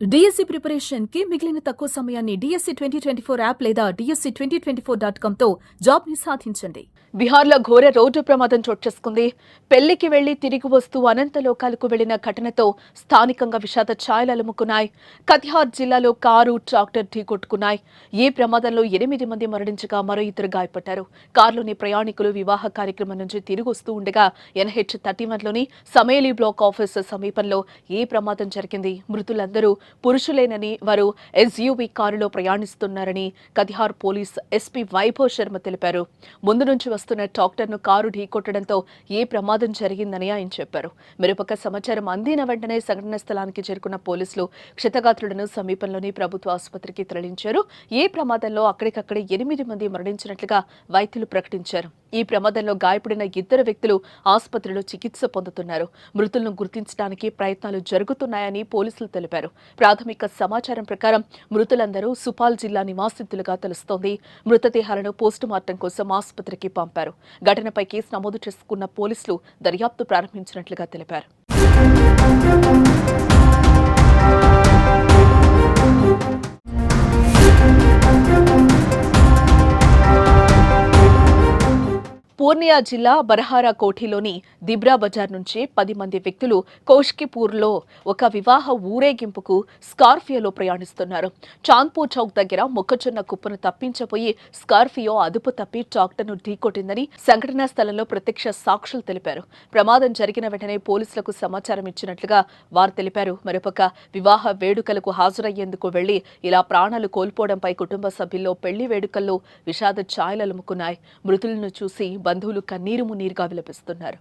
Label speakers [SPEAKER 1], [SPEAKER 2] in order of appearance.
[SPEAKER 1] DSC preparation కి మిగిలిన తక్కువ సమయాన్ని డిఎస్సి 2024 యాప్ లేదా DSC2024.com తో జాబ్ ని సాధించండి.
[SPEAKER 2] బిహార్లో ఘోర రోడ్డు ప్రమాదం చోటు చేసుకుంది. పెళ్లికి వెళ్లి తిరిగి వస్తూ అనంత లోకాలకు వెళ్లిన ఘటనతో స్థానికంగా విషాద ఛాయలు అలుముకున్నాయి. కతిహార్ జిల్లాలో కారు ట్రాక్టర్ ఢీకొట్టుకున్నాయి. ఈ ప్రమాదంలో 8 మంది మరణించగా మరో 2 గాయపడ్డారు. కారులోని ప్రయాణికులు వివాహ కార్యక్రమం నుంచి తిరిగి వస్తూ ఉండగా NH31లోని సమేలి బ్లాక్ ఆఫీస్ సమీపంలో ఈ ప్రమాదం జరిగింది. మృతులందరూ పురుషులేనని, వారు SUV కారులో ప్రయాణిస్తున్నారని కతిహార్ పోలీస్ SP వైభవ్ శర్మ తెలిపారు. ముందు నుంచి వస్తున్న ట్రాక్టర్ను కారు ఢీకొట్టడంతో ఏ ప్రమాదం జరిగిందని ఆయన చెప్పారు. మరోపక్క సమాచారం అందిన వెంటనే సంఘటన స్థలానికి చేరుకున్న పోలీసులు క్షతగాత్రులను సమీపంలోని ప్రభుత్వ ఆసుపత్రికి తరలించారు. ఈ ప్రమాదంలో అక్కడికక్కడే 8 మంది మరణించినట్లుగా వైద్యులు ప్రకటించారు. ఈ ప్రమాదంలో గాయపడిన 2 వ్యక్తులు ఆసుపత్రిలో చికిత్స పొందుతున్నారు. మృతులను గుర్తించడానికి ప్రయత్నాలు జరుగుతున్నాయని పోలీసులు తెలిపారు. ప్రాథమిక సమాచారం ప్రకారం మృతులందరూ సుపాల్ జిల్లా నివాసితులుగా తెలుస్తోంది. మృతదేహాలను పోస్టుమార్టం కోసం ఆసుపత్రికి పంపారు. ఘటనపై కేసు నమోదు చేసుకున్న పోలీసులు దర్యాప్తు ప్రారంభించినట్లుగా తెలిపారు. పూర్నియా జిల్లా బరహారా కోఠిలోని దిబ్రా బజార్ నుంచి 10 మంది వ్యక్తులు కోష్కిపూర్లో ఒక వివాహ ఊరేగింపుకు స్కార్పియోలో ప్రయాణిస్తున్నారు. చాంద్పూర్ చౌక్ దగ్గర మొక్కజొన్న కుప్పను తప్పించబోయి స్కార్పియో అదుపు తప్పి ట్రాక్టర్ను ఢీకొట్టిందని సంఘటనా స్థలంలో ప్రత్యక్ష సాక్షులు తెలిపారు. ప్రమాదం జరిగిన వెంటనే పోలీసులకు సమాచారం ఇచ్చినట్లుగా వారు తెలిపారు. మరోపక్క వివాహ వేడుకలకు హాజరయ్యేందుకు వెళ్లి ఇలా ప్రాణాలు కోల్పోవడంపై కుటుంబ సభ్యుల్లో పెళ్లి వేడుకల్లో విషాద ఛాయలు అలుముకున్నాయి. మృతులను చూసి బంధువులు కన్నీరు మున్నీరుగా విలపిస్తున్నారు.